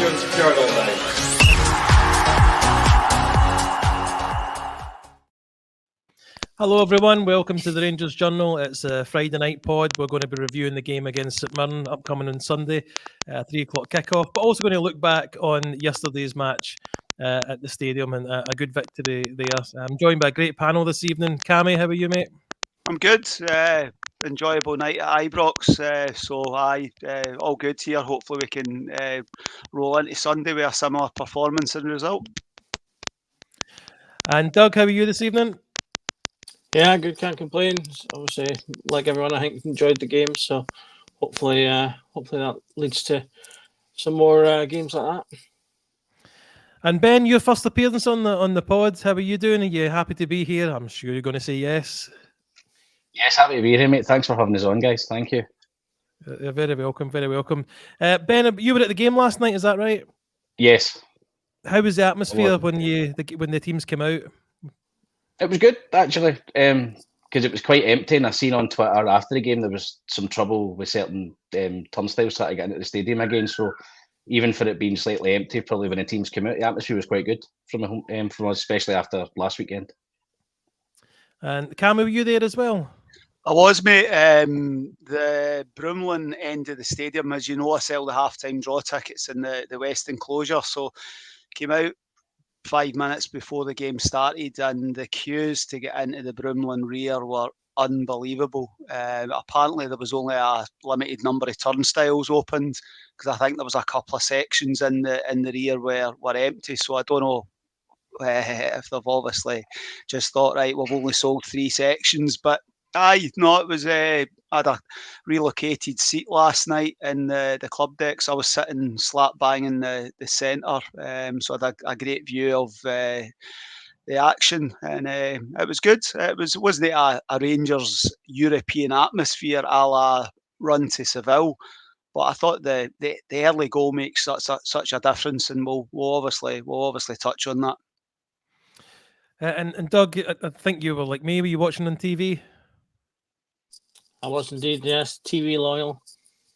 Rangers Journal now. Hello everyone, welcome to the Rangers Journal. It's a Friday night pod. We're going to be reviewing the game against St Mirren upcoming on Sunday, 3 o'clock kickoff, but also going to look back on yesterday's match at the stadium and a good victory there. I'm joined by a great panel this evening. Cammy, how are you, mate? I'm good. Enjoyable night at Ibrox. All good here. Hopefully we can roll into Sunday with a similar performance and result. And Doug, how are you this evening? Yeah, good. Can't complain. Obviously, like everyone, I think enjoyed the game. So hopefully that leads to some more games like that. And Ben, your first appearance on the pod. How are you doing? Are you happy to be here? I'm sure you're going to say yes. Yes, happy to be here, mate. Thanks for having us on, guys. Thank you. You're very welcome. Very welcome. Ben, you were at the game last night. Is that right? Yes. How was the atmosphere when the teams came out? It was good, actually, because it was quite empty. And I seen on Twitter after the game there was some trouble with certain turnstiles trying to get into the stadium again. So even for it being slightly empty, probably when the teams came out, the atmosphere was quite good from us, especially after last weekend. And Cam, were you there as well? I was, mate. The Broomlin end of the stadium, as you know, I sell the half-time draw tickets in the West Enclosure. So came out 5 minutes before the game started, and the queues to get into the Broomlin rear were unbelievable. Apparently there was only a limited number of turnstiles opened because I think there was a couple of sections in the rear were empty. So I don't know if they've obviously just thought, right, we've only sold 3 sections, but it was I had a relocated seat last night in the club decks. I was sitting slap bang in the centre, so I had a great view of the action, and it was good. Wasn't a Rangers European atmosphere a la run to Seville, but I thought the early goal makes such a difference, and we'll obviously touch on that. And Doug, I think you were like me. Were you watching on TV? I was indeed, yes. TV loyal.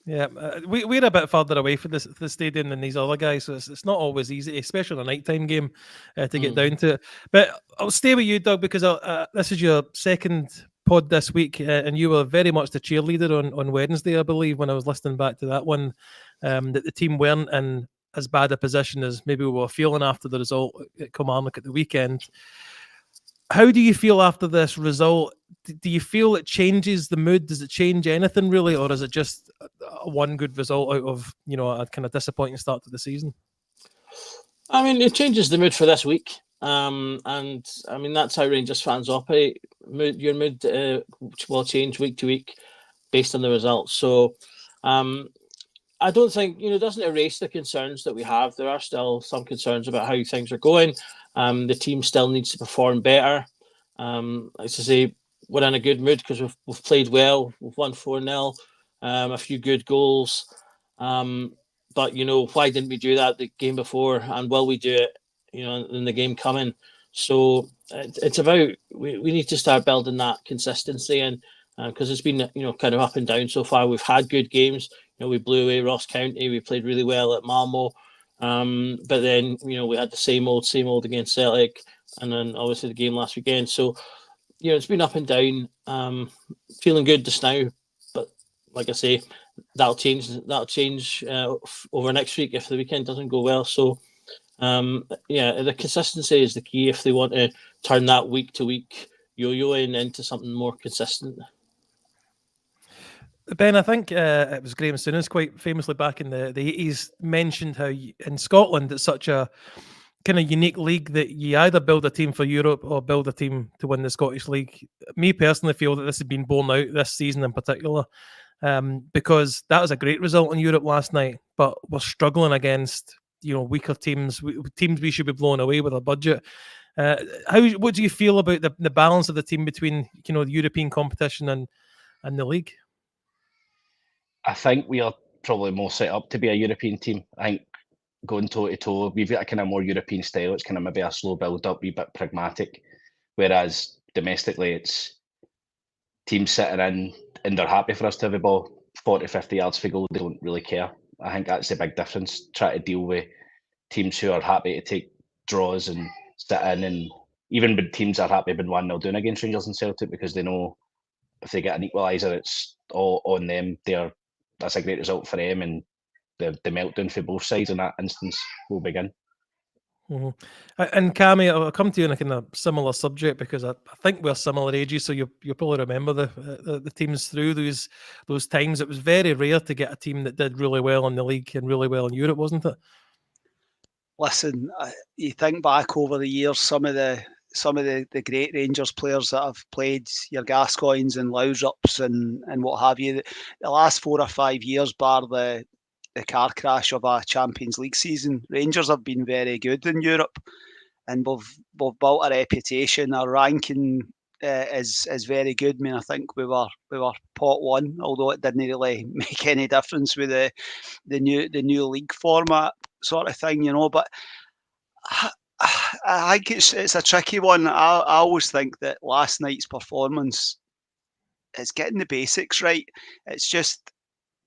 Yeah, we're a bit further away from the stadium than these other guys, so it's not always easy, especially on a nighttime game, to get down to it. But I'll stay with you, Doug, because this is your second pod this week, and you were very much the cheerleader on Wednesday, I believe, when I was listening back to that one, that the team weren't in as bad a position as maybe we were feeling after the result at Kilmarnock at the weekend. How do you feel after this result? Do you feel it changes the mood? Does it change anything really, or is it just one good result out of a kind of disappointing start to the season? I mean, it changes the mood for this week, and I mean that's how Rangers fans operate. Your mood will change week to week based on the results. So, I don't think it doesn't erase the concerns that we have. There are still some concerns about how things are going. The team still needs to perform better. As I say, we're in a good mood because we've played well. We've won 4-0, a few good goals. But why didn't we do that the game before? And will we do it? In the game coming. So it's about we need to start building that consistency, and because it's been kind of up and down so far. We've had good games. We blew away Ross County. We played really well at Malmo. But then, we had the same old against Celtic, and then obviously the game last weekend. So, it's been up and down. Feeling good just now, but like I say, that'll change over next week if the weekend doesn't go well. So, the consistency is the key if they want to turn that week to week yo-yoing into something more consistent. Ben, I think it was Graham Souness quite famously back in the 80s mentioned how in Scotland it's such a kind of unique league that you either build a team for Europe or build a team to win the Scottish League. Me personally feel that this has been borne out this season in particular, because that was a great result in Europe last night, but we're struggling against weaker teams we should be blowing away with our budget. What do you feel about the balance of the team between the European competition and the league? I think we are probably more set up to be a European team. I think going toe to toe, we've got a kind of more European style. It's kind of maybe a slow build up, a bit pragmatic. Whereas domestically, it's teams sitting in and they're happy for us to have the ball 40, 50 yards for goal. They don't really care. I think that's the big difference. Try to deal with teams who are happy to take draws and sit in, and even with teams that are happy with 1-0 doing against Rangers and Celtic, because they know if they get an equaliser, it's all on them. That's a great result for them, and the meltdown for both sides in that instance will begin. Mm-hmm. And Cammy, I'll come to you on a kind of similar subject, because I think we're similar ages, so you'll probably remember the teams through those times. It was very rare to get a team that did really well in the league and really well in Europe, wasn't it? Listen, you think back over the years, some of the great Rangers players that have played, your Gascoignes and Laudrups and what have you, the last 4 or 5 years, bar the car crash of a Champions League season, Rangers have been very good in Europe, and we've built a reputation. Our ranking is very good. I mean, I think we were pot 1, although it didn't really make any difference with the new league format sort of thing, But I think it's a tricky one. I always think that last night's performance is getting the basics right. It's just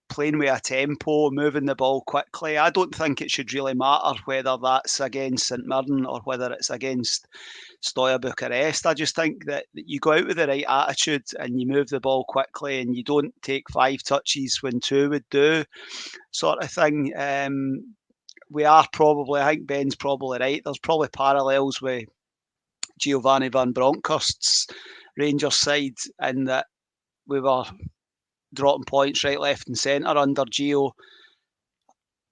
playing with a tempo, moving the ball quickly. I don't think it should really matter whether that's against St Mirren or whether it's against Steaua Bucharest. I just think that you go out with the right attitude and you move the ball quickly and you don't take 5 touches when 2 would do, sort of thing. We are probably, I think Ben's probably right, there's probably parallels with Giovanni van Bronckhorst's Rangers side, in that we were dropping points right, left and centre under Gio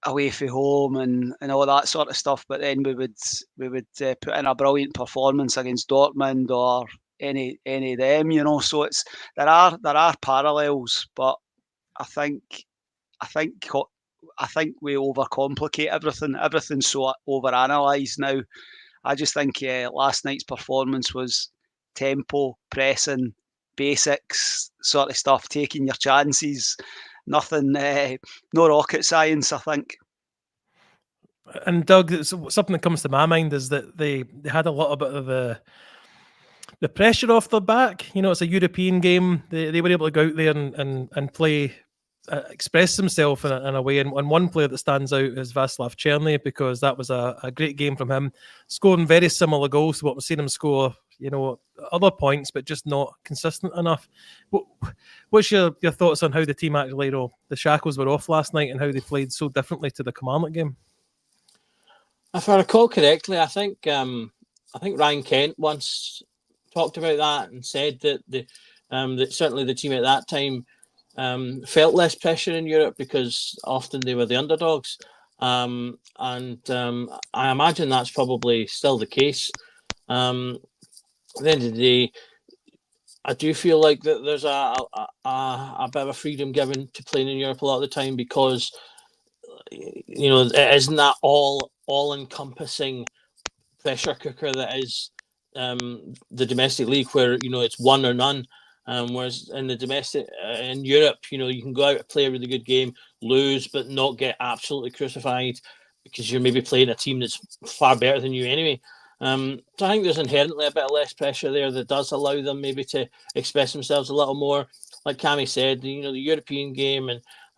away from home and all that sort of stuff. But then we would put in a brilliant performance against Dortmund or any of them, So there are parallels, but I think we overcomplicate everything. Everything's so overanalyzed now. I just think last night's performance was tempo, pressing, basics sort of stuff, taking your chances. Nothing, no rocket science, I think. And Doug, something that comes to my mind is that they had a little bit of the pressure off their back. It's a European game. They were able to go out there and play, express themselves in a way. And one player that stands out is Václav Černý, because that was a great game from him, scoring very similar goals to what we've seen him score, other points, but just not consistent enough. What's your thoughts on how the team actually, the shackles were off last night and how they played so differently to the Kilmarnock game? If I recall correctly, I think Ryan Kent once talked about that and said that that certainly the team at that time felt less pressure in Europe because often they were the underdogs, and I imagine that's probably still the case. At the end of the day, I do feel like that there's a bit of a freedom given to playing in Europe a lot of the time, because it isn't that all-encompassing pressure cooker that is the domestic league, where it's one or none. Whereas in the domestic in Europe, you can go out and play a really good game, lose, but not get absolutely crucified because you're maybe playing a team that's far better than you anyway. So I think there's inherently a bit of less pressure there that does allow them maybe to express themselves a little more. Like Cammy said, the European game,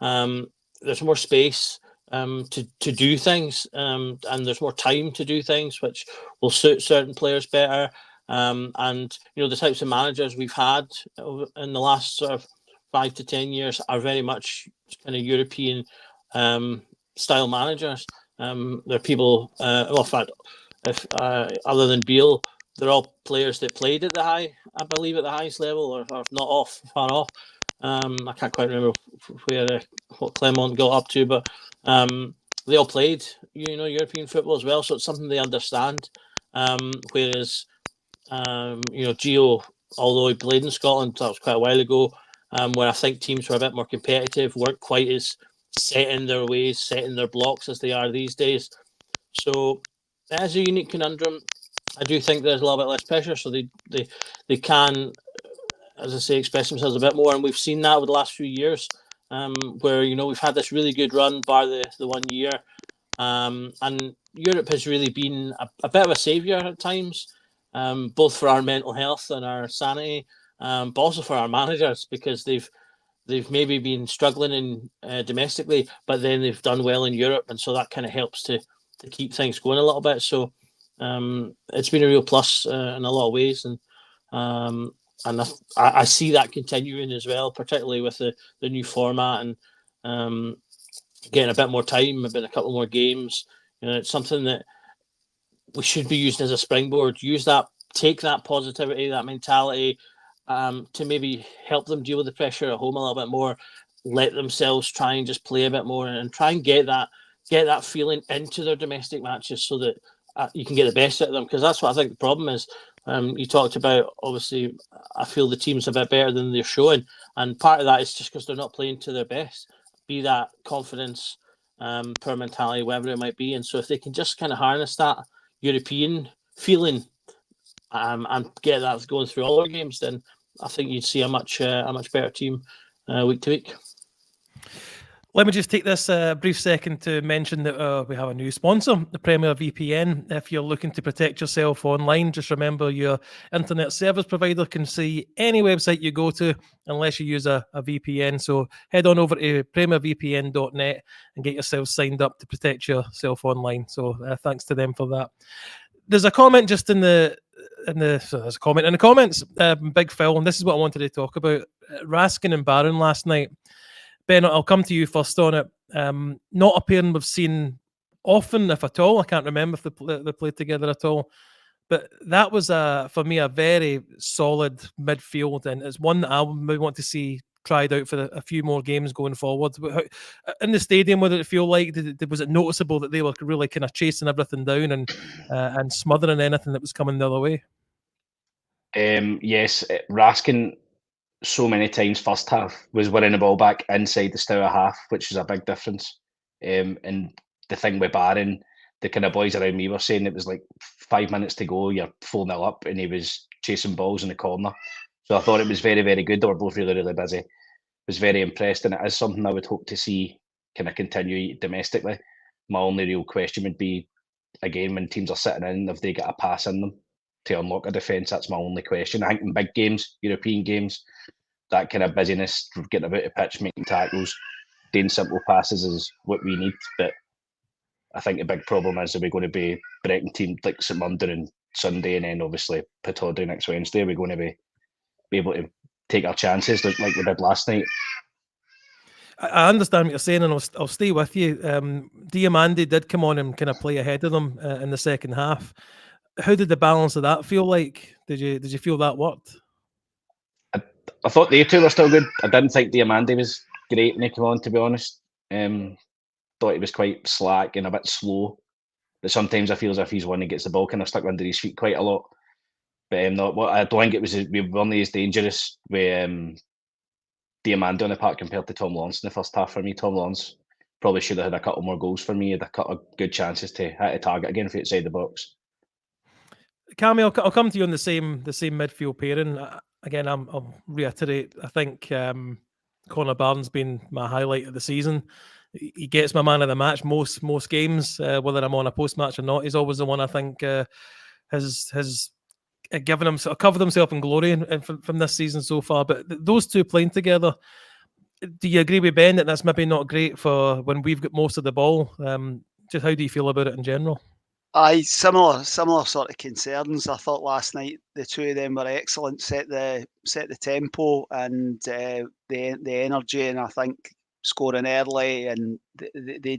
and there's more space to do things, and there's more time to do things, which will suit certain players better. And the types of managers we've had in the last sort of 5 to 10 years are very much kind of European style managers. They're people, in fact, if other than Beale, they're all players that played at the highest level, or not far off. I can't quite remember what Clement got up to, but they all played, European football as well, so it's something they understand. Whereas, Gio, although he played in Scotland, that was quite a while ago, where I think teams were a bit more competitive, weren't quite as set in their ways, set in their blocks as they are these days. So it is a unique conundrum. I do think there's a little bit less pressure, so they can, as I say, express themselves a bit more, and we've seen that over the last few years, where we've had this really good run, bar the 1 year, and Europe has really been a bit of a saviour at times, both for our mental health and our sanity, but also for our managers, because they've they've maybe been struggling in domestically, but then they've done well in Europe, and so that kind of helps to keep things going a little bit. So it's been a real plus in a lot of ways, and I see that continuing as well, particularly with the new format and getting a bit more time, maybe a couple more games. It's something that we should be using as a springboard. Use that, take that positivity, that mentality, to maybe help them deal with the pressure at home a little bit more. Let themselves try and just play a bit more and try and get that feeling into their domestic matches so that you can get the best out of them. Because that's what I think the problem is. You talked about, obviously, I feel the team's a bit better than they're showing, and part of that is just because they're not playing to their best. Be that confidence, per mentality, whatever it might be. And so if they can just kind of harness that European feeling and get that going through all their games, then I think you'd see a much better team week to week. Let me just take this brief second to mention that we have a new sponsor, the Premier VPN. If you're looking to protect yourself online, just remember your internet service provider can see any website you go to unless you use a VPN. So head on over to premiervpn.net and get yourself signed up to protect yourself online. So thanks to them for that. There's a comment just there's a comment in the comments, Big Phil, and this is what I wanted to talk about. Raskin and Barron last night. Ben, I'll come to you first on it. Not a pairing we've seen often, if at all. I can't remember if they played together at all. But that was, for me, a very solid midfield, and it's one that I would want to see tried out for a few more games going forward. In the stadium, what did it feel like? Was it noticeable that they were really kind of chasing everything down and smothering anything that was coming the other way? Yes, Raskin so many times first half was winning the ball back inside the Stour half, which is a big difference. And the thing with Barron, the kind of boys around me were saying it was like 5 minutes to go, you're 4-0 up, and he was chasing balls in the corner. So I thought it was very, very good. They were both really, really busy. Was very impressed, and it is something I would hope to see kind of continue domestically. My only real question would be, again, when teams are sitting in, have they got a pass in them to unlock a defence? That's my only question. I think in big games, European games, that kind of busyness, getting about the pitch, making tackles, doing simple passes is what we need. But I think the big problem is, are we going to be breaking teams like St Mirren on Sunday and then obviously Pittodrie next Wednesday? Are we going to be able to take our chances like we did last night? I understand what you're saying, and I'll stay with you. Diamandi did come on and kind of play ahead of them in the second half. How did the balance of that feel like? Did you feel that worked? I thought they two were still good. I didn't think Diamandi was great when he came on, to be honest. Thought he was quite slack and a bit slow. But sometimes I feel as if he's one who gets the ball kind of stuck under his feet quite a lot. But I don't think it was we weren't as dangerous with Diamandi on the park compared to Tom Lawrence in the first half for me. Tom Lawrence probably should have had a couple more goals for me, had a couple of good chances to hit a target again for outside the box. Cammy, I'll come to you on the same midfield pairing. Again, I'll reiterate, I think Connor Barnes been my highlight of the season. He gets my man of the match most games, whether I'm on a post-match or not. He's always the one I think has given him, covered himself in glory from this season so far. But those two playing together, do you agree with Ben that that's maybe not great for when we've got most of the ball? Just how do you feel about it in general? Similar sort of concerns. I thought last night the two of them were excellent, set the tempo and the energy, and I think scoring early, and they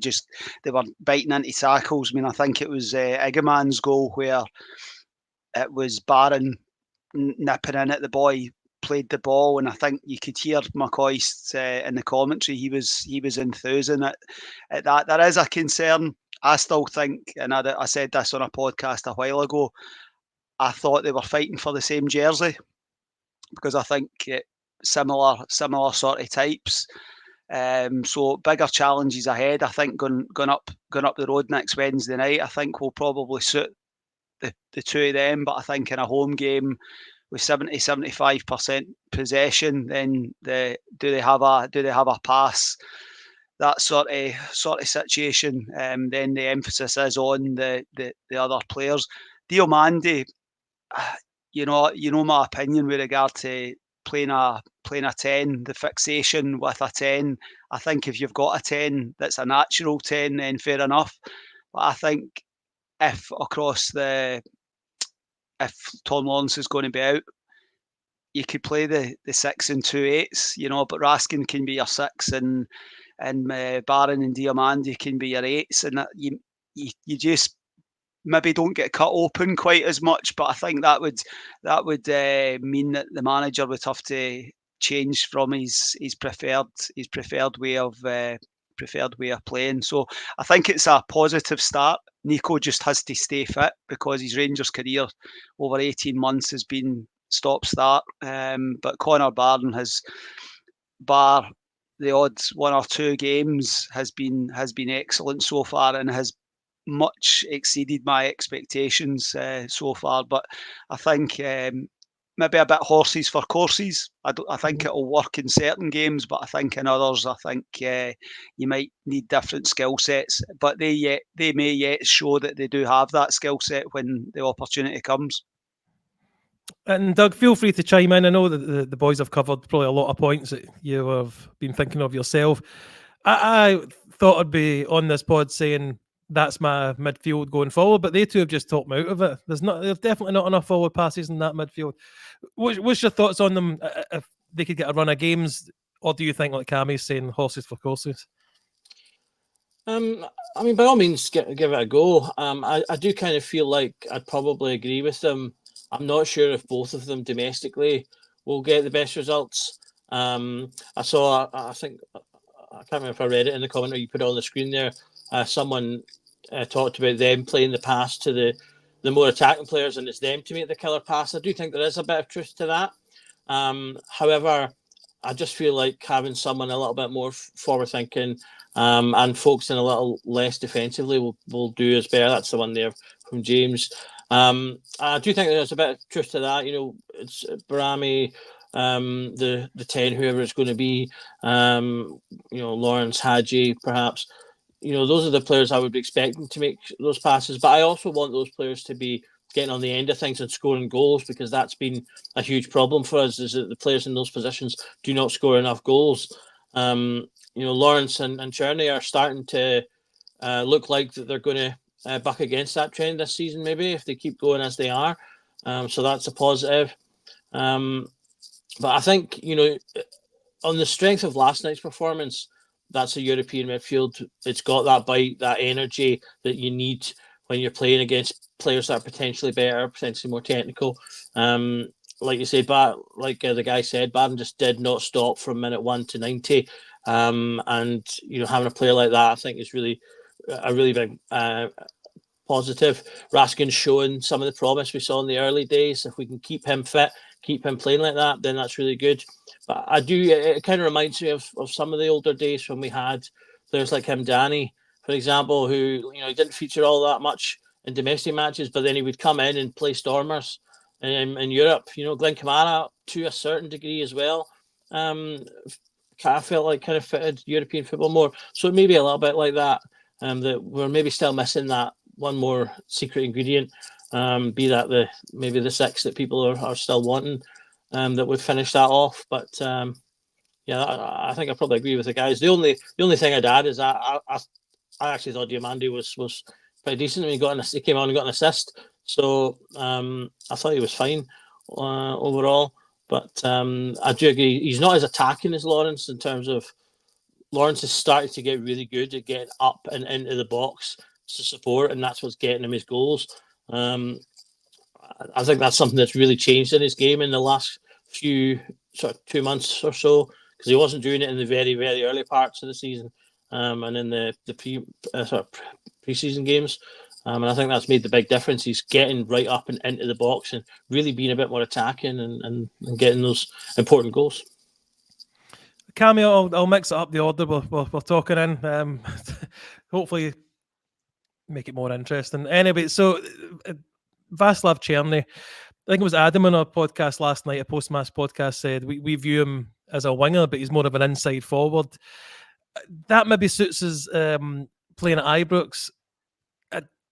were biting into tackles. I mean, I think it was Iggeman's goal where it was Barron nipping in at the boy, played the ball, and I think you could hear McCoist in the commentary. He was enthusing at that. There is a concern. I still think, and I said this on a podcast a while ago, I thought they were fighting for the same jersey because I think similar sort of types. So bigger challenges ahead. I think going up the road next Wednesday night, I think will probably suit the two of them. But I think in a home game with 70-75% possession, then do they have a pass? That sort of situation, then the emphasis is on the other players. Diamandi, you know my opinion with regard to playing a playing a 10, the fixation with a 10. I think if you've got a 10 that's a natural 10, then fair enough. But I think if Tom Lawrence is going to be out, you could play the 6 and 2 8s, but Raskin can be your 6 and Barron and Diamandi can be your 8s, and that you just maybe don't get cut open quite as much. But I think that would mean that the manager would have to change from his preferred way of playing. So I think it's a positive start. Nico just has to stay fit because his Rangers career over 18 months has been stop-start. But Connor Barron has, bar the odd 1 or 2 games, has been excellent so far and has much exceeded my expectations so far. But I think maybe a bit horses for courses. I think it'll work in certain games, but I think in others, I think you might need different skill sets. But they may yet show that they do have that skill set when the opportunity comes. And Doug, feel free to chime in. I know that the boys have covered probably a lot of points that you have been thinking of yourself. I thought I'd be on this pod saying that's my midfield going forward, but they two have just talked me out of it. There's definitely not enough forward passes in that midfield. What's your thoughts on them if they could get a run of games, or do you think, like Cammie's saying, horses for courses? I mean, by all means, give it a go. I do kind of feel like I'd probably agree with them. I'm not sure if both of them domestically will get the best results. I think, I can't remember if I read it in the comment or you put it on the screen there. Someone talked about them playing the pass to the more attacking players, and it's them to make the killer pass. I do think there is a bit of truth to that. However, I just feel like having someone a little bit more forward thinking and focusing a little less defensively will do us better. That's the one there from James. I do think there's a bit of truth to that. It's Barami, the 10, whoever it's going to be, Lawrence, Hadji, perhaps. Those are the players I would be expecting to make those passes. But I also want those players to be getting on the end of things and scoring goals, because that's been a huge problem for us, is that the players in those positions do not score enough goals. Lawrence and Cherney are starting to look like that they're going to buck against that trend this season, maybe, if they keep going as they are. So that's a positive. But I think, on the strength of last night's performance, that's a European midfield. It's got that bite, that energy that you need when you're playing against players that are potentially better, potentially more technical. Like you say, the guy said, Barron just did not stop from minute 1 to 90. And having a player like that, I think, is really a really big positive. Raskin's showing some of the promise we saw in the early days. If we can keep him fit, keep him playing like that, then that's really good. But it kind of reminds me of some of the older days when we had players like him, Danny, for example, who he didn't feature all that much in domestic matches, but then he would come in and play Stormers in Europe. Glenn Kamara to a certain degree as well. I felt like kind of fitted European football more. So it may be a little bit like that, that we're maybe still missing that one more secret ingredient, be that maybe the 6 that people are still wanting, that would finish that off. But I think I probably agree with the guys. The only thing I'd add is I actually thought Diamandi was pretty decent when he came on and got an assist. So I thought he was fine overall. But I do agree, he's not as attacking as Lawrence, in terms of Lawrence is starting to get really good at getting up and into the box to support, and that's what's getting him his goals. I think that's something that's really changed in his game in the last few 2 months or so, because he wasn't doing it in the very, very early parts of the season, and in the pre-season games. And I think that's made the big difference. He's getting right up and into the box and really being a bit more attacking and getting those important goals. Cammie, I'll mix it up the order we're talking in. Hopefully make it more interesting. Anyway, so Václav Černý, I think it was Adam on our podcast last night, a post-match podcast, said we view him as a winger, but he's more of an inside forward. That maybe suits us playing at Ibrox.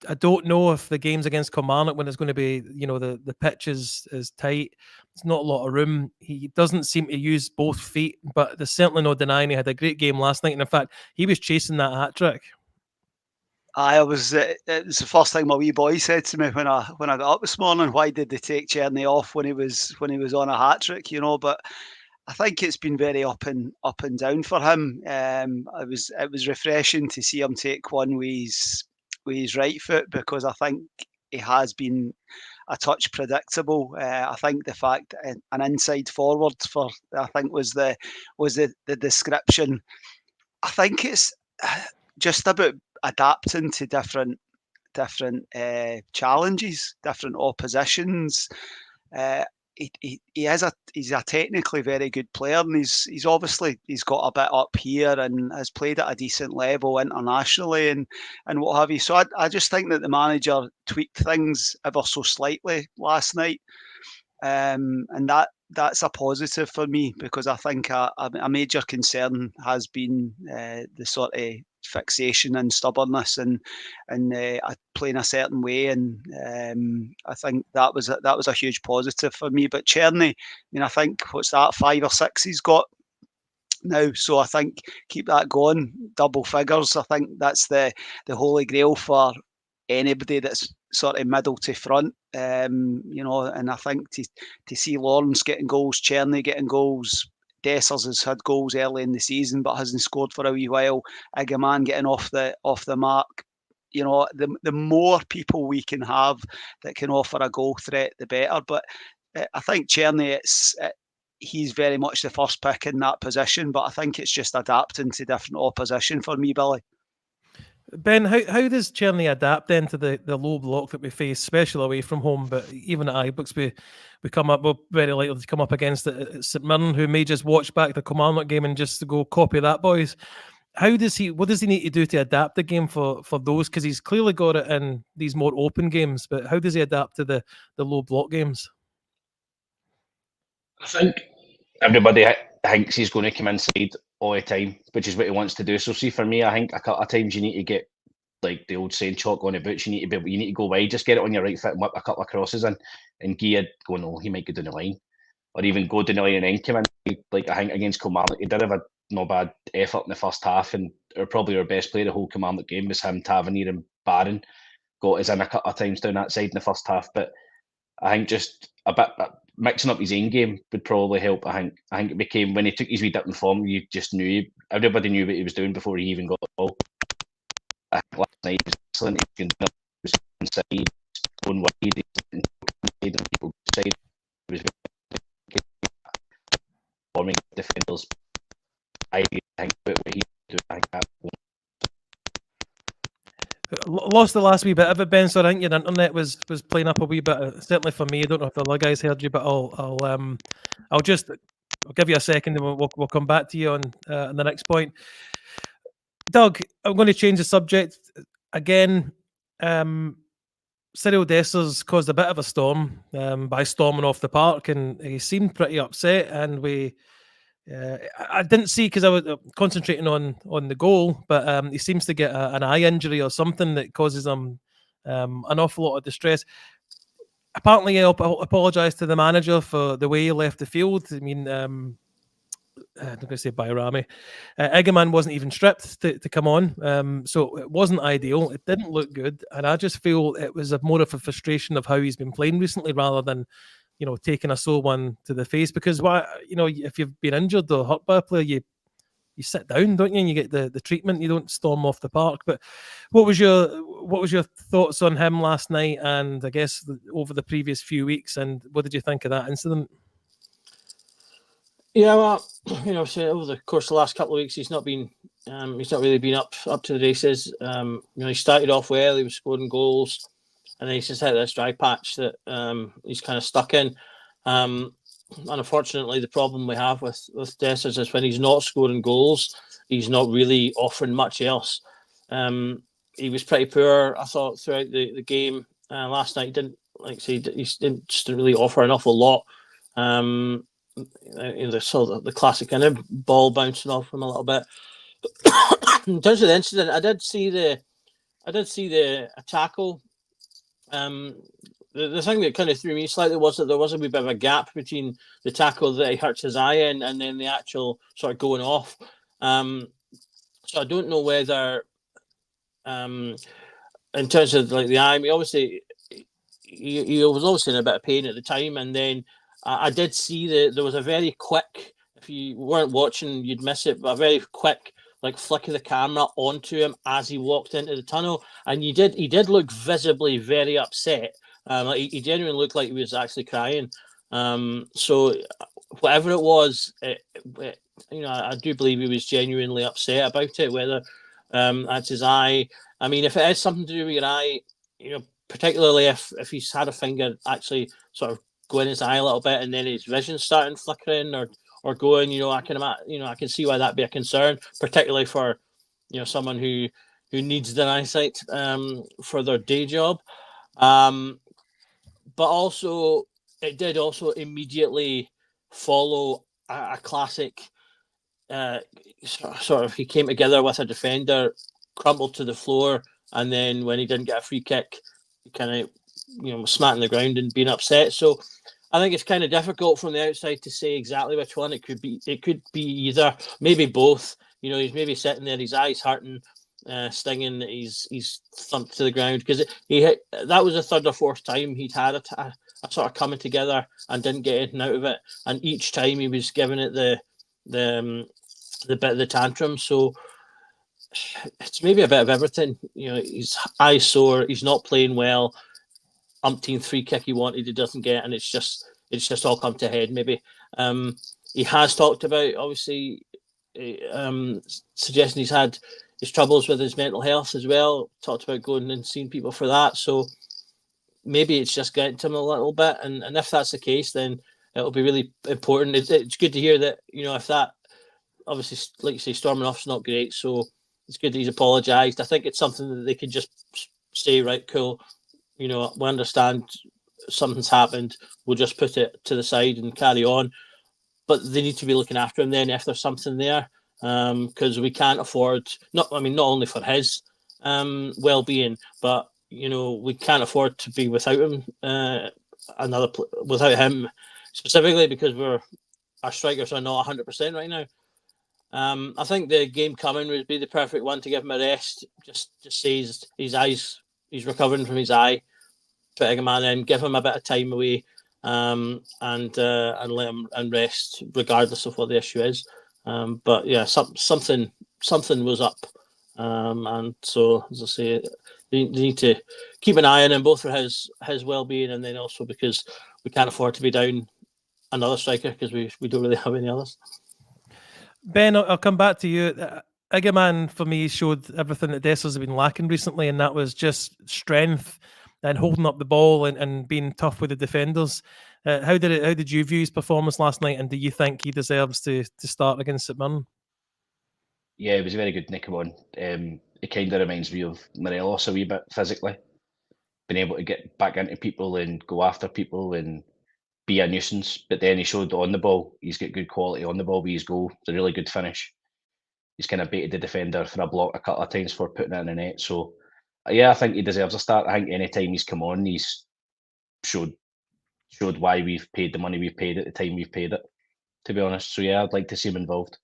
I don't know if the games against Kilmarnock, when it's going to be, the pitch is tight, there's not a lot of room. He doesn't seem to use both feet, but there's certainly no denying he had a great game last night. And in fact, he was chasing that hat trick. It was the first thing my wee boy said to me when I got up this morning. Why did they take Cherny off when he was on a hat trick? But I think it's been very up and down for him. It was refreshing to see him take one with his right foot, because I think he has been a touch predictable. I think the fact an inside forward was the description. I think it's just about adapting to different challenges, different oppositions. He's a technically very good player, and he's obviously got a bit up here and has played at a decent level internationally and what have you. So I just think that the manager tweaked things ever so slightly last night, and that's a positive for me, because I think a major concern has been the sort of fixation and stubbornness and playing a certain way, and I think that was a huge positive for me. But Cherny, I think, what's that, 5 or 6 he's got now, so I think keep that going, double figures. I think that's the holy grail for anybody that's sort of middle to front, and I think to see Lawrence getting goals, Cherny getting goals, Dessers has had goals early in the season but hasn't scored for a wee while, Igaman getting off the mark. The more people we can have that can offer a goal threat, the better. But I think Cherny, he's very much the first pick in that position, but I think it's just adapting to different opposition for me, Billy. Ben, how does Cherny adapt then to the low block that we face, especially away from home? But even at Ibrox, we're very likely to come up against it at St Mirren, who may just watch back the Kilmarnock game and just go copy that, boys. What does he need to do to adapt the game for those? Because he's clearly got it in these more open games, but how does he adapt to the low block games? I think everybody thinks he's going to come inside all the time, which is what he wants to do. So see, for me, I think a couple of times you need to get, like the old saying, chalk on the boots. You need to go wide, just get it on your right foot and whip a couple of crosses in, and Gia go, no, he might go down the line, or even go down the line and then come in. Like I think against Kilmarnock, he did have a no bad effort in the first half, and probably our best player the whole Kilmarnock game was him. Tavernier and Barron got us in a couple of times down that side in the first half, but I think just a bit mixing up his own game would probably help. I think it became, when he took his wee dip in form, you just knew, everybody knew what he was doing before he even got the ball. I think last night he was excellent. He was inside, going wide, and people side. He was forming defenders. I think what he do, I think that lost the last wee bit of it, Ben. So I think your internet was playing up a wee bit. Certainly for me, I don't know if the other guys heard you, but I'll give you a second, and we'll come back to you on the next point. Doug, I'm going to change the subject again. Cyril Dessers caused a bit of a storm by storming off the park, and he seemed pretty upset. And I didn't see, because I was concentrating on the goal, but he seems to get an eye injury or something that causes him an awful lot of distress. Apparently, he apologised to the manager for the way he left the field. I mean, I'm not going to say Bayrami. Igaman wasn't even stripped to come on, so it wasn't ideal. It didn't look good, and I just feel it was more of a frustration of how he's been playing recently, rather than taking a sore one to the face. Because if you've been injured or hurt by a player, you sit down, don't you, and you get the treatment. You don't storm off the park. But what was your thoughts on him last night, and I guess over the previous few weeks, and what did you think of that incident? Yeah, well, so over the course of the last couple of weeks, he's not really been up to the races. He started off well, he was scoring goals, and then he's just had this dry patch that he's kind of stuck in. And unfortunately, the problem we have with Dessers is when he's not scoring goals, he's not really offering much else. He was pretty poor, I thought, throughout the game last night. He didn't really offer an awful lot. The classic kind of ball bouncing off him a little bit. In terms of the incident, I did see did see a tackle. The thing that kind of threw me slightly was that there was a wee bit of a gap between the tackle that he hurts his eye in and then the actual sort of going off. So I don't know whether, in terms of like the eye, I mean, obviously he was obviously in a bit of pain at the time, and then I did see that there was a very quick. If you weren't watching, you'd miss it, but a very quick like flick of the camera onto him as he walked into the tunnel, and he did look visibly very upset. Like he genuinely looked like he was actually crying. So whatever it was, I do believe he was genuinely upset about it. Whether that's his eye. I mean, if it is something to do with your eye, particularly if he's had a finger actually sort of go in his eye a little bit and then his vision starting flickering or going, I can see why that'd be a concern, particularly for someone who needs their eyesight for their day job. But also, it did also immediately follow a classic sort of, he came together with a defender, crumpled to the floor, and then when he didn't get a free kick, he kind of, smacked the ground and being upset. So I think it's kind of difficult from the outside to say exactly which one. It could be either, maybe both. He's maybe sitting there, his eyes hurting, stinging, he's thumped to the ground, because that was the third or fourth time he'd had a sort of coming together and didn't get anything out of it, and each time he was giving it the bit of the tantrum. So it's maybe a bit of everything. His eyes sore, he's not playing well, umpteenth free kick he wanted he doesn't get, and it's just all come to head. Maybe he has talked about, obviously, suggesting he's had his troubles with his mental health as well, talked about going and seeing people for that. So maybe it's just getting to him a little bit, and if that's the case, then it'll be really important. It's good to hear that, if that, obviously, like you say, storming off's not great, so it's good that he's apologised. I think it's something that they can just say, right, cool, we understand something's happened, we'll just put it to the side and carry on. But they need to be looking after him then if there's something there, because we can't afford, not only for his well-being, but we can't afford to be without him, without him specifically, because our strikers are not 100% right now. I think the game coming would be the perfect one to give him a rest. Just say his eyes, he's recovering from his eye, put a man in, give him a bit of time away, and let him and rest regardless of what the issue is. But yeah, something was up, and so, as I say, they need to keep an eye on him, both for his well-being, and then also because we can't afford to be down another striker, because we don't really have any others. Ben, I'll come back to you. Igaman, for me, showed everything that Dessers has been lacking recently, and that was just strength and holding up the ball and being tough with the defenders. How did you view his performance last night, and do you think he deserves to start against St Mirren? Yeah, it was a very good nick on. It kind of reminds me of Morelos a wee bit physically, being able to get back into people and go after people and be a nuisance. But then he showed on the ball, he's got good quality on the ball with his goal. It's a really good finish. He's kind of baited the defender for a block a couple of times for putting it in the net. So yeah, I think he deserves a start. I think any time he's come on, he's showed why we've paid the money we've paid at the time we've paid it, to be honest. So yeah, I'd like to see him involved.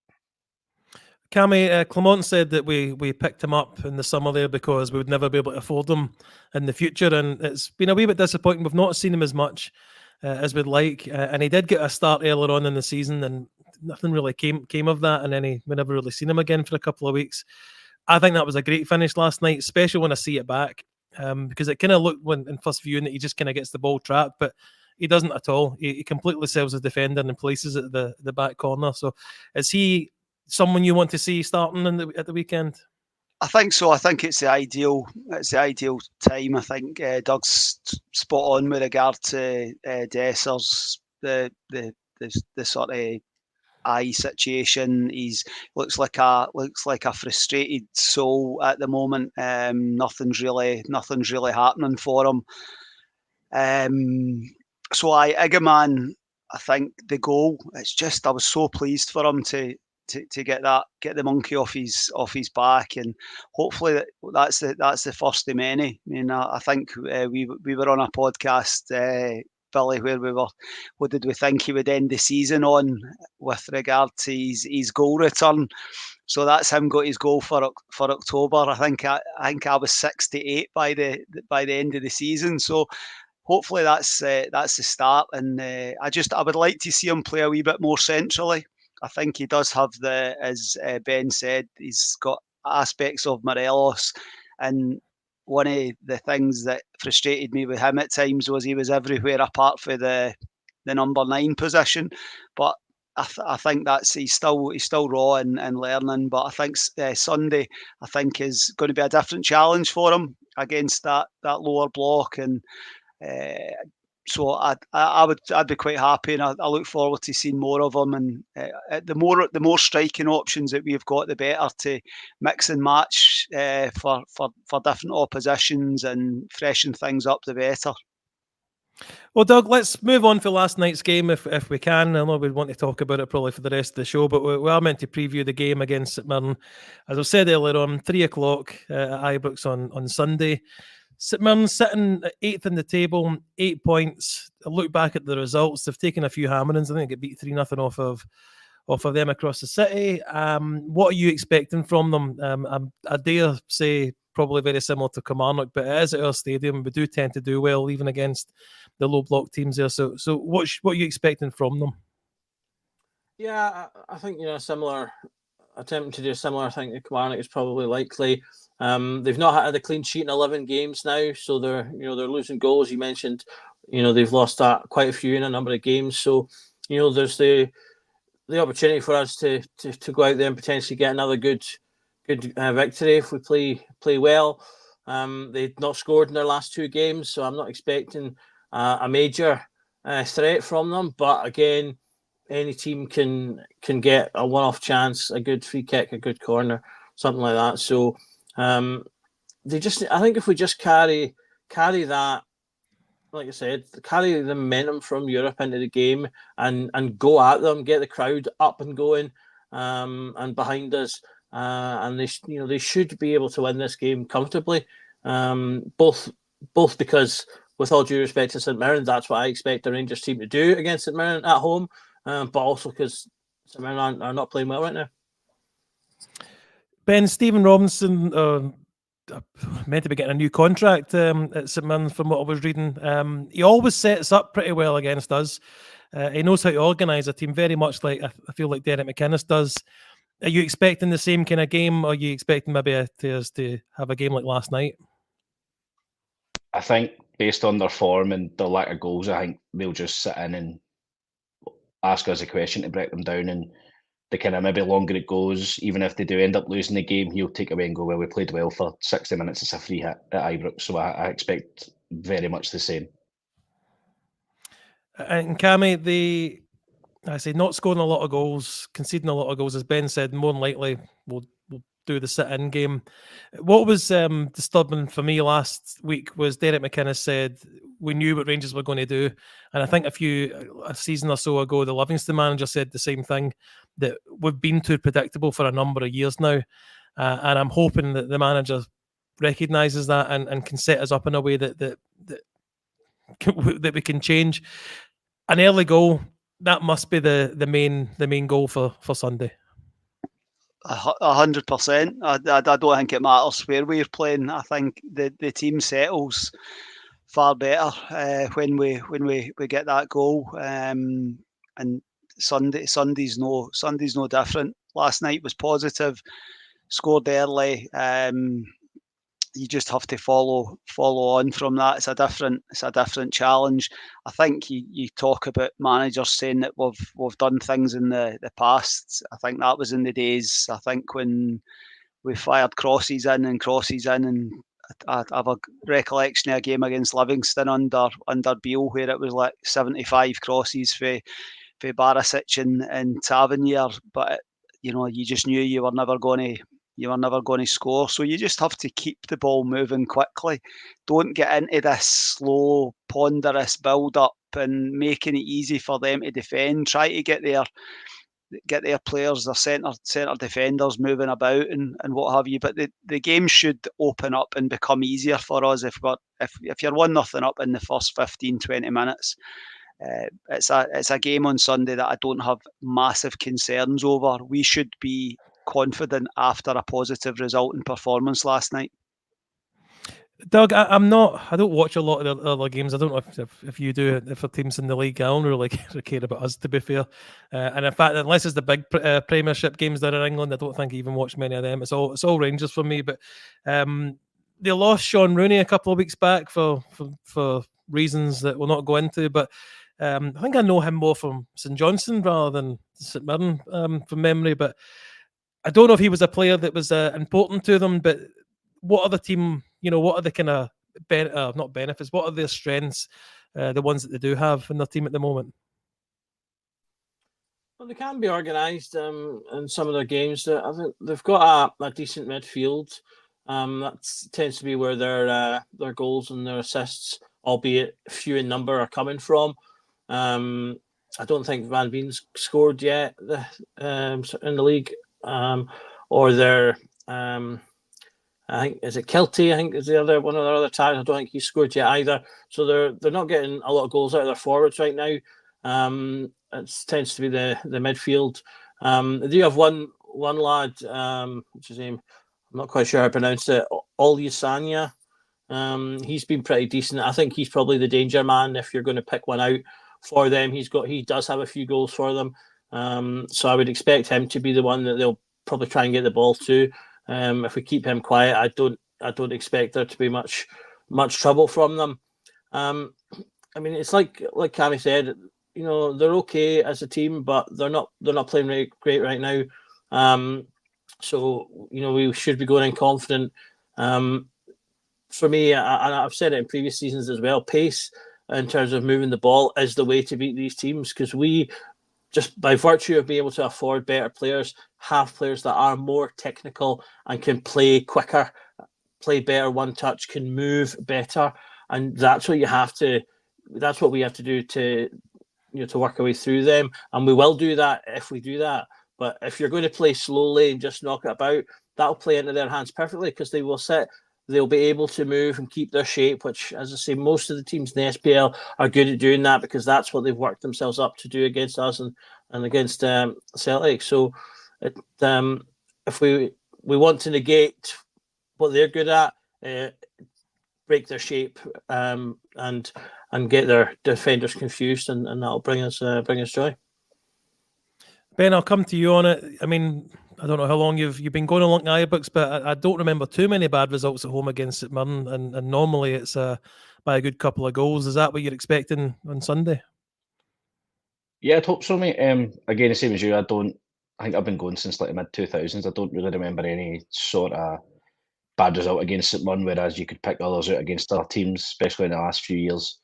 Cammy, Clement said that we picked him up in the summer there because we would never be able to afford him in the future, and it's been a wee bit disappointing. We've not seen him as much as we'd like, and he did get a start earlier on in the season, and nothing really came of that, and then we never really seen him again for a couple of weeks. I think that was a great finish last night, especially when I see it back, because it kind of looked when in first viewing that he just kind of gets the ball trapped, but he doesn't at all. He completely sells his defender and places at the back corner. So is he someone you want to see starting at the weekend? I think so. I think it's the ideal time. I think Doug's spot on with regard to Dessers, the sort of eye situation. He's looks like a frustrated soul at the moment. Nothing's really happening for him. So Igaman, I think the goal, it's just, I was so pleased for him to to get the monkey off his back, and hopefully that's the first of many. I mean, I think we were on a podcast, Billy, where what did we think he would end the season on with regard to his goal return? So that's him got his goal for October. I think I was 68 by the end of the season. So hopefully that's the start. And I would like to see him play a wee bit more centrally. I think he does have as Ben said, he's got aspects of Morelos, and one of the things that frustrated me with him at times was he was everywhere apart for the number 9 position. But I think he's still raw and learning. But I think Sunday is going to be a different challenge for him against that lower block, and so I'd be quite happy, and I look forward to seeing more of him. And the more striking options that we've got, the better to mix and match for different oppositions and freshen things up, the better. Well, Doug, let's move on for last night's game if we can. I know we want to talk about it probably for the rest of the show, but we are meant to preview the game against St Mirren. As I said earlier on, 3 o'clock at Ibrox on Sunday. St Mirren sitting 8th in the table, 8 points. I look back at the results. They've taken a few hammerings. I think they get beat 3-0 off of them across the city. What are you expecting from them? I dare say probably very similar to Kilmarnock, but it is at our stadium. We do tend to do well, even against the low block teams there. So what are you expecting from them? Yeah, I think similar. Attempting to do a similar thing to Kilmarnock is probably likely. They've not had a clean sheet in 11 games now, so they're losing goals. You mentioned, they've lost quite a few in a number of games. So, there's the opportunity for us to go out there and potentially get another good victory if we play well. They've not scored in their last 2 games, so I'm not expecting a major threat from them. But again, any team can get a one-off chance, a good free kick, a good corner, something like that. So I think if we just carry that, like I said, carry the momentum from Europe into the game and go at them, get the crowd up and going and behind us, and they should be able to win this game comfortably. Both because, with all due respect to St Mirren, that's what I expect the Rangers team to do against St Mirren at home, but also because St Mirren are not playing well right now. Ben, Stephen Robinson meant to be getting a new contract at St Mirren, from what I was reading. He always sets up pretty well against us. He knows how to organise a team, very much like I feel like Derek McInnes does. Are you expecting the same kind of game, or are you expecting maybe us to have a game like last night? I think based on their form and their lack of goals, I think they'll just sit in and ask us a question to break them down, and the kind of maybe longer it goes, even if they do end up losing the game, he'll take away and go, well, we played well for 60 minutes. It's a free hit at Ibrox, so I expect very much the same. And Cammy, I say not scoring a lot of goals, conceding a lot of goals, as Ben said, more than likely we'll do the sit-in game. What was disturbing for me last week was Derek McInnes said we knew what Rangers were going to do, and I think a season or so ago the Livingston manager said the same thing, that we've been too predictable for a number of years now, and I'm hoping that the manager recognises that and can set us up in a way that we can change. An early goal, that must be the main goal for Sunday. 100%. I don't think it matters where we're playing. I think the team settles far better when we get that goal. And Sunday's no different. Last night was positive. Scored early. You just have to follow on from that. It's a different challenge. I think you talk about managers saying that we've done things in the past. I think that was in the days, I think, when we fired crosses in, and I have a recollection of a game against Livingston under Beale where it was like 75 crosses for Barisic and Tavernier, but you just knew you were never going to score. So you just have to keep the ball moving quickly. Don't get into this slow, ponderous build-up and making it easy for them to defend. Try to get their get their players, their centre defenders moving about and what have you. But the game should open up and become easier for us if you're 1-0 up in the first 15-20 minutes. It's a game on Sunday that I don't have massive concerns over. We should be confident after a positive result and performance last night. Doug, I'm not. I don't watch a lot of the other games. I don't know if you do. If a team's in the league, I don't really care about us, to be fair. And in fact, unless it's the big Premiership games that are in England, I don't think I even watch many of them. It's all Rangers for me. But they lost Sean Rooney a couple of weeks back for reasons that we'll not go into. But I think I know him more from St Johnstone rather than St Mirren from memory. But I don't know if he was a player that was important to them. But what are the team? What are the kind of not benefits? What are their strengths? The ones that they do have in their team at the moment. Well, they can be organised in some of their games. I think they've got a decent midfield. That tends to be where their goals and their assists, albeit few in number, are coming from. I don't think Van Veen's scored yet in the league, or their. I think is it Kelty. I think is the other one of their other tags. I don't think he's scored yet either. So they're not getting a lot of goals out of their forwards right now. It tends to be the midfield. They do have one lad, what's his name? I'm not quite sure how to pronounce it. Olusanya. He's been pretty decent. I think he's probably the danger man if you're going to pick one out for them. He does have a few goals for them. So I would expect him to be the one that they'll probably try and get the ball to. If we keep him quiet, I don't expect there to be much trouble from them. I mean, it's like Cammy said, they're okay as a team, but they're not playing great right now. So we should be going in confident. For me, and I've said it in previous seasons as well, pace in terms of moving the ball is the way to beat these teams, because we, just by virtue of being able to afford better players, have players that are more technical and can play quicker, play better one touch, can move better, and that's what we have to do to work our way through them, and we will do that if we do that. But if you're going to play slowly and just knock it about, that'll play into their hands perfectly, because they'll be able to move and keep their shape, which, as I say, most of the teams in the SPL are good at doing that, because that's what they've worked themselves up to do against us and against Celtic. So if we want to negate what they're good at, break their shape and get their defenders confused, and that'll bring us joy. Ben, I'll come to you on it. I mean, I don't know how long you've been going along the books, but I don't remember too many bad results at home against St Mirren, and normally it's by a good couple of goals. Is that what you're expecting on Sunday? Yeah, I'd hope so, mate. Again, the same as you. I think I've been going since like the mid-2000s. I don't really remember any sort of bad result against St Mirren, whereas you could pick others out against other teams, especially in the last few years.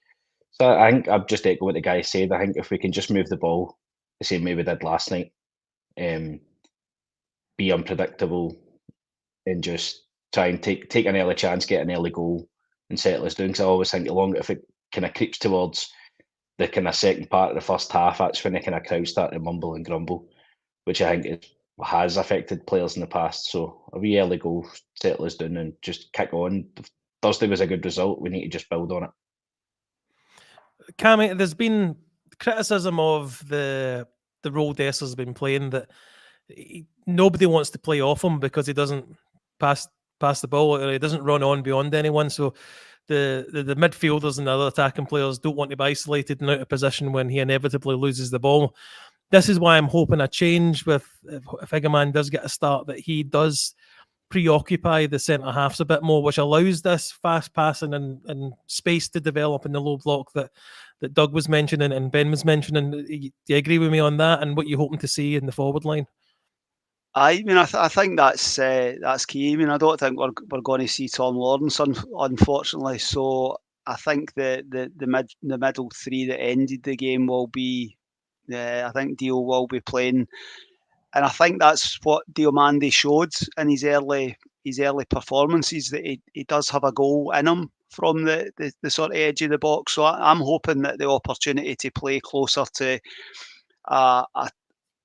So I think I've just echoed what the guy said. I think if we can just move the ball the same way we did last night, be unpredictable, and just try and take an early chance, get an early goal, and settle us down. Because I always think if it kind of creeps towards the kind of second part of the first half, that's when the kind of crowd start to mumble and grumble, which I think has affected players in the past. So a wee early goal, settle us down, and just kick on. Thursday was a good result. We need to just build on it. Cammy, there's been criticism of the role Dessers been playing, that nobody wants to play off him because he doesn't pass the ball, or he doesn't run on beyond anyone. So the midfielders and the other attacking players don't want to be isolated and out of position when he inevitably loses the ball. This is why I'm hoping a change with, if Egerman does get a start, that he does preoccupy the centre halves a bit more, which allows this fast passing and space to develop in the low block that Doug was mentioning and Ben was mentioning. Do you agree with me on that, and what you're hoping to see in the forward line? I think that's key. I mean, I don't think we're going to see Tom Lawrence, unfortunately. So I think the middle three that ended the game will be. I think Dio will be playing, and I think that's what Diomande showed in his early performances, that he does have a goal in him from the sort of edge of the box. So I'm hoping that the opportunity to play closer to a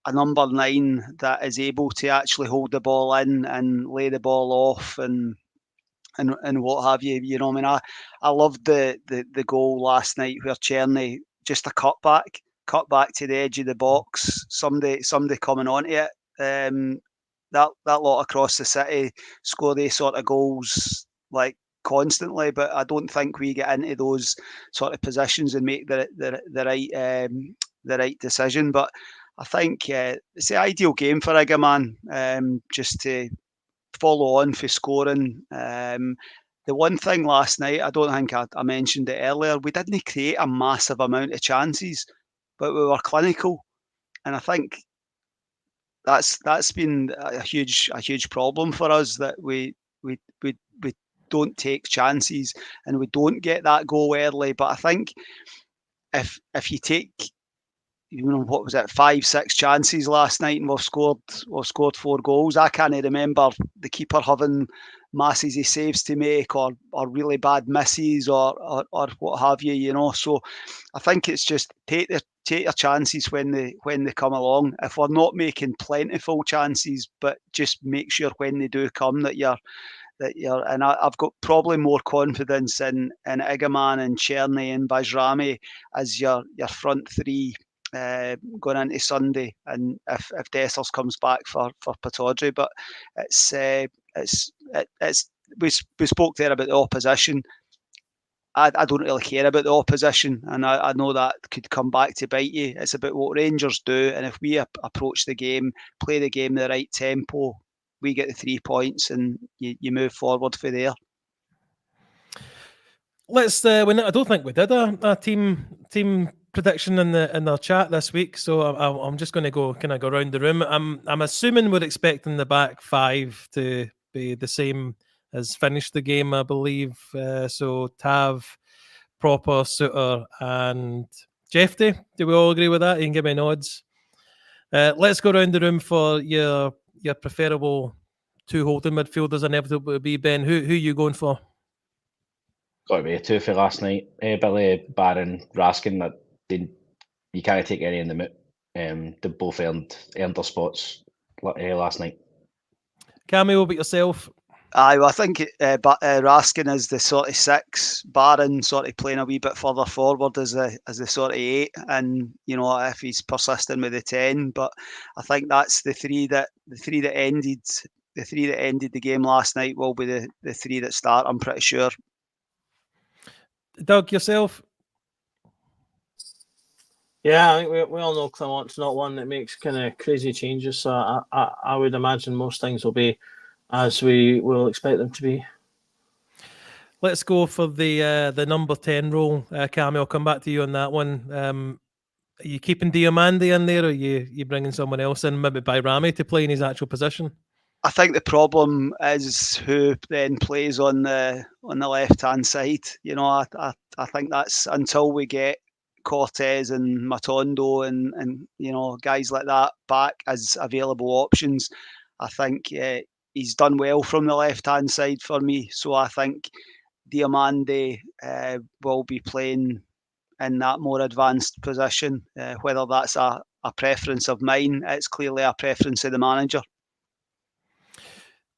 a number 9 that is able to actually hold the ball in and lay the ball off and what have you. You know, I mean, I loved the goal last night where Czerny, just a cut back to the edge of the box, somebody coming onto it. That lot across the city score these sort of goals like constantly, but I don't think we get into those sort of positions and make the right decision. But I think it's the ideal game for Igaman, just to follow on for scoring. The one thing last night, I don't think I mentioned it earlier, we didn't create a massive amount of chances, but we were clinical, and I think that's been a huge problem for us, that we don't take chances and we don't get that goal early. But I think if you take, you know, what was it, 5-6 chances last night, and we've scored 4 goals. I can't remember the keeper having masses of saves to make, or really bad misses, or what have you. You know, so I think it's just take your chances when they come along. If we're not making plentiful chances, but just make sure when they do come that you're. And I've got probably more confidence in Igaman and Czerny and Bajrami as your front 3 going into Sunday, and if Dessers comes back for Pataudry. But we spoke there about the opposition. I don't really care about the opposition, and I know that could come back to bite you. It's about what Rangers do, and if we approach the game, play the game the right tempo, we get the 3 points, and you move forward for there. Let's. I don't think we did a team prediction in our chat this week, so I'm just going to go around the room. I'm assuming we're expecting the back 5 to be the same as finished the game, I believe. So Tav, Proper, Suter, and Jeffy. Do we all agree with that? You can give me nods. Let's go around the room for your preferable 2 holding midfielders. Inevitably would be Ben. Who are you going for? Got to be a 2 for last night. Billy, Barron, Raskin. You can't take any in the moot. They both earned their spots last night. Cameo, but yourself? I think Raskin is the sort of 6, Barron sort of playing a wee bit further forward as the sort of 8, and you know, if he's persisting with the 10. But I think that's the three that ended the game last night will be the 3 that start, I'm pretty sure. Doug, yourself? Yeah, I think we all know Clement's not one that makes kind of crazy changes, so I would imagine most things will be as we will expect them to be. Let's go for the number 10 role. Cammy, I'll come back to you on that one. Are you keeping Diomande in there, or are you bringing someone else in, maybe Bajrami, to play in his actual position? I think the problem is who then plays on the left-hand side. You know, I think that's until we get Cortez and Matondo and you know, guys like that back as available options. I think he's done well from the left-hand side for me. So I think Diomande will be playing in that more advanced position. Whether that's a preference of mine, it's clearly a preference of the manager.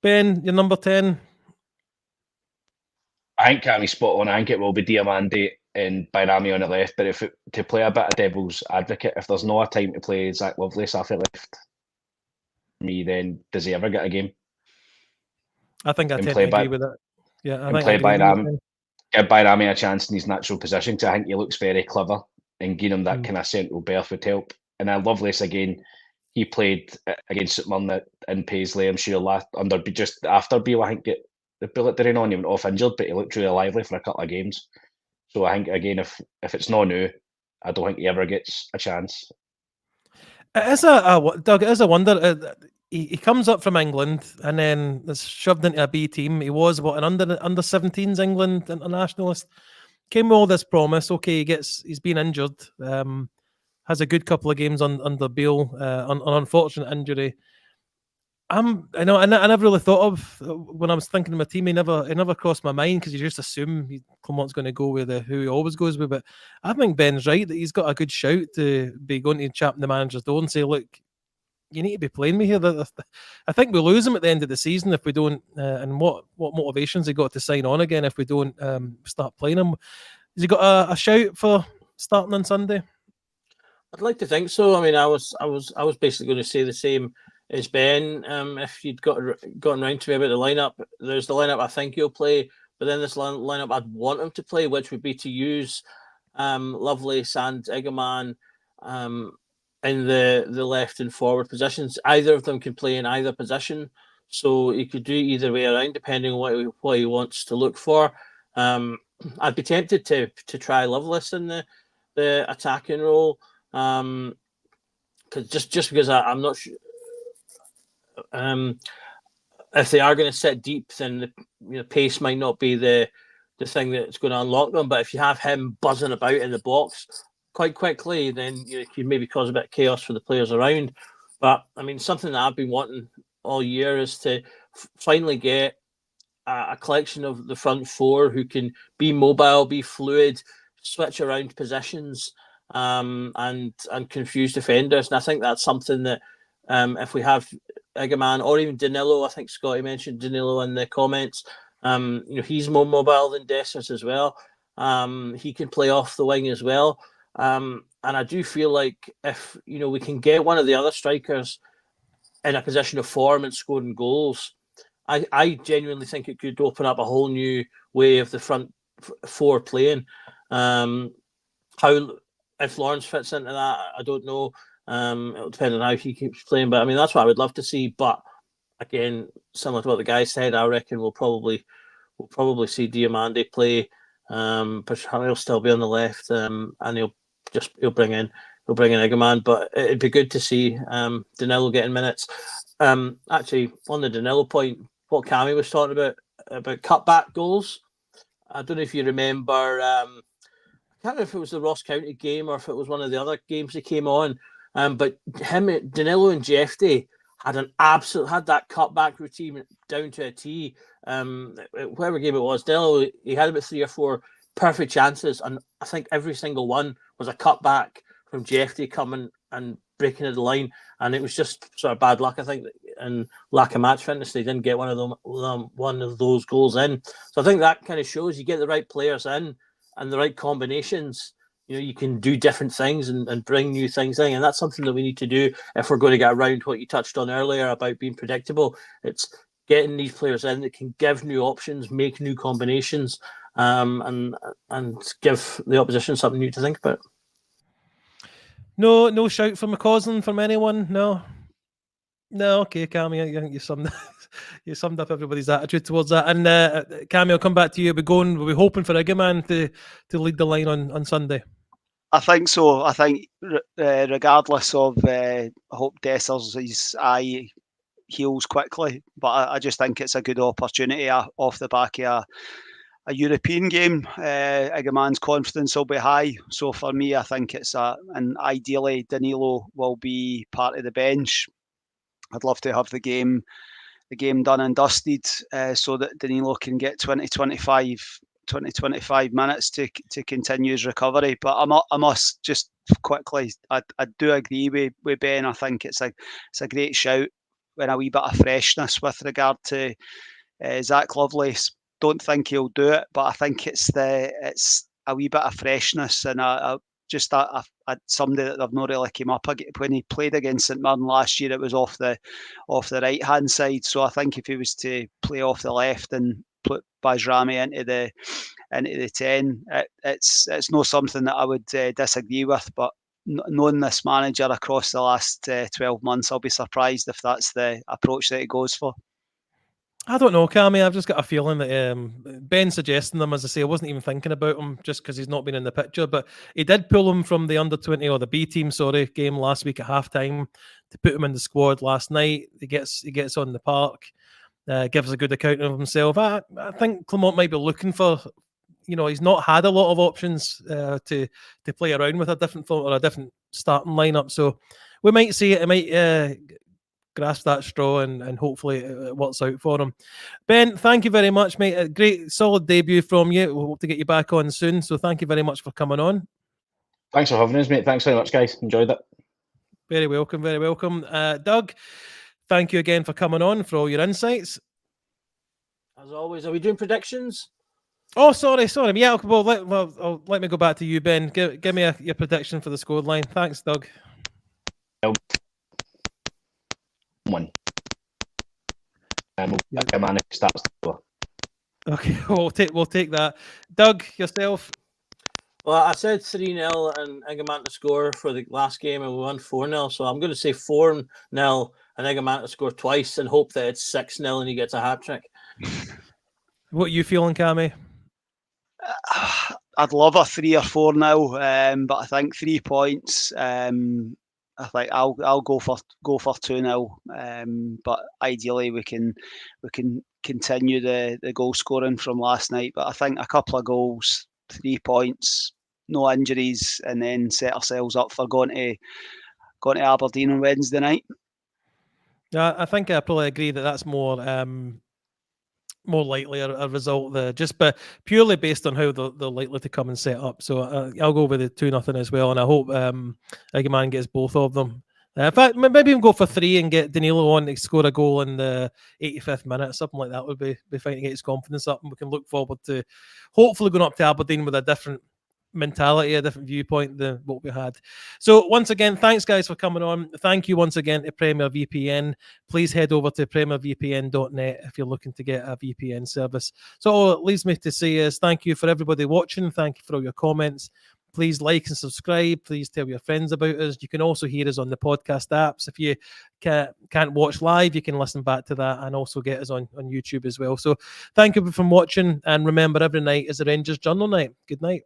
Ben, your number 10? I think Cammy's spot on. I think it will be Diomande and Bajrami on the left. But to play a bit of devil's advocate, if there's no time to play Zach Lovelace off the left, then does he ever get a game? I think I tend to agree with that. Yeah, I think play Bajrami, give Bajrami a chance in his natural position, because I think he looks very clever, and giving him that kind of central berth would help. And then Lovelace again, he played against St Mirren in Paisley, I'm sure, just after Beale, I think, get the bullet drain on. He went off injured, but he looked really lively for a couple of games. So I think, again, if it's not new, I don't think he ever gets a chance. It is Doug, it is a wonder. He comes up from England and then is shoved into a B team. He was an under 17s England internationalist. Came with all this promise. Okay, he's been injured. Has a good couple of games under Beale, an unfortunate injury. I never really thought of, when I was thinking of my team, it never crossed my mind, because you just assume Clement's going to go with who he always goes with. But I think Ben's right that he's got a good shout to be going to chap the manager's door and say, look, you need to be playing me here. I think we lose him at the end of the season if we don't. And what motivations he got to sign on again if we don't start playing him? Has he got a shout for starting on Sunday? I'd like to think so. I mean, I was basically going to say the same as Ben. If you'd gotten round to me about the lineup, there's the lineup I think he'll play, but then this lineup I'd want him to play, which would be to use lovely Sand Egerman in the left and forward positions. Either of them can play in either position, so he could do either way around depending on what he wants to look for. I'd be tempted to try Loveless in the attacking role. Because just because I'm not sure if they are going to sit deep, then the pace might not be the thing that's going to unlock them. But if you have him buzzing about in the box quite quickly, then you can maybe cause a bit of chaos for the players around. But I mean, something that I've been wanting all year is to finally get a collection of the front four who can be mobile, be fluid, switch around positions. And confuse defenders. And I think that's something that if we have Egerman or even Danilo, I think Scotty mentioned Danilo in the comments, he's more mobile than Dessers as well. He can play off the wing as well. And I do feel like if we can get one of the other strikers in a position of form and scoring goals, I genuinely think it could open up a whole new way of the front four playing. If Lawrence fits into that, I don't know. It'll depend on how he keeps playing. But I mean, that's what I would love to see. But again, similar to what the guy said, I reckon we'll probably see Diamande play. But he'll still be on the left, and he'll bring in Egerman. But it'd be good to see Danilo getting minutes. Actually, on the Danilo point, what Cammy was talking about cutback goals. I don't know if you remember. I can't remember if it was the Ross County game or if it was one of the other games that came on. But Danilo and Jeffrey had that cutback routine down to a T. Whatever game it was, Danilo, he had about 3 or 4 perfect chances, and I think every single one was a cutback from Jeffrey coming and breaking of the line, and it was just sort of bad luck, I think, and lack of match fitness. They didn't get one of those goals in. So I think that kind of shows you get the right players in and the right combinations, you can do different things and bring new things in. And that's something that we need to do if we're going to get around what you touched on earlier about being predictable. It's getting these players in that can give new options, make new combinations, and give the opposition something new to think about. No shout from McCausland from anyone? No, okay, Cammy, I think you summed up everybody's attitude towards that. And Cammy, I'll come back to you. We'll be hoping for Egerman to lead the line on Sunday. I think so. I think regardless of, I hope Dessers' his eye heals quickly, but I just think it's a good opportunity off the back of a European game. Egerman's confidence will be high. So for me, I think and ideally Danilo will be part of the bench. I'd love to have the game done and dusted so that Danilo can get 20-25 minutes to continue his recovery. But I must just quickly, I do agree with Ben. I think it's a great shout and a wee bit of freshness with regard to Zach Lovelace. Don't think he'll do it, but I think it's a wee bit of freshness and just somebody that they've not really came up when he played against St Mirren last year. It was off the right hand side, so I think if he was to play off the left and put Bajrami into the 10, it's not something that I would disagree with. But knowing this manager across the last 12 months, I'll be surprised if that's the approach that he goes for. I don't know, Cammy. I've just got a feeling that Ben suggesting them, as I say, I wasn't even thinking about him just because he's not been in the picture, but he did pull him from the under-20 or the B team, game last week at halftime to put him in the squad last night. He gets on the park, gives a good account of himself. I think Clement might be looking for, he's not had a lot of options to play around with a different or a different starting lineup. So we might see it. It might grasp that straw and hopefully it works out for him. Ben, thank you very much, mate. A great solid debut from you. We hope to get you back on soon. So thank you very much for coming on. Thanks for having us, mate. Thanks very much, guys. Enjoyed it. Very welcome, very welcome. Doug, thank you again for coming on, for all your insights. As always, are we doing predictions? Oh, sorry. Yeah, let me go back to you, Ben. Give me your prediction for the scoreline. Thanks, Doug. 1. We'll starts to go. Okay, we'll take that. Doug, yourself. Well, I said 3-0 and Egerman to score for the last game, and we won 4-0. So I'm going to say 4-0 and Egerman to score twice, and hope that it's 6-0 and he gets a hat trick. What are you feeling, Cammy? I'd love a 3 or 4-0, but I think 3 points. I think I'll go for 2-0. But ideally we can continue the goal scoring from last night. But I think a couple of goals, 3 points, no injuries, and then set ourselves up for going to Aberdeen on Wednesday night. Yeah, I think I probably agree that's more likely a result but purely based on how they're likely to come and set up. So I'll go with the 2-0 as well, and I hope Egerman gets both of them. In fact, maybe even go for 3 and get Danilo on to score a goal in the 85th minute. Something like that would be fine to get his confidence up, and we can look forward to hopefully going up to Aberdeen with a different mentality, a different viewpoint than what we had. So once again, thanks guys for coming on. Thank you once again to Premier VPN. Please head over to premiervpn.net if you're looking to get a VPN service. So all it leaves me to say is thank you for everybody watching. Thank you for all your comments. Please like and subscribe. Please tell your friends about us. You can also hear us on the podcast apps. If you can't watch live, you can listen back to that and also get us on YouTube as well. So thank you for watching, and remember, every night is a Rangers Journal night. Good night.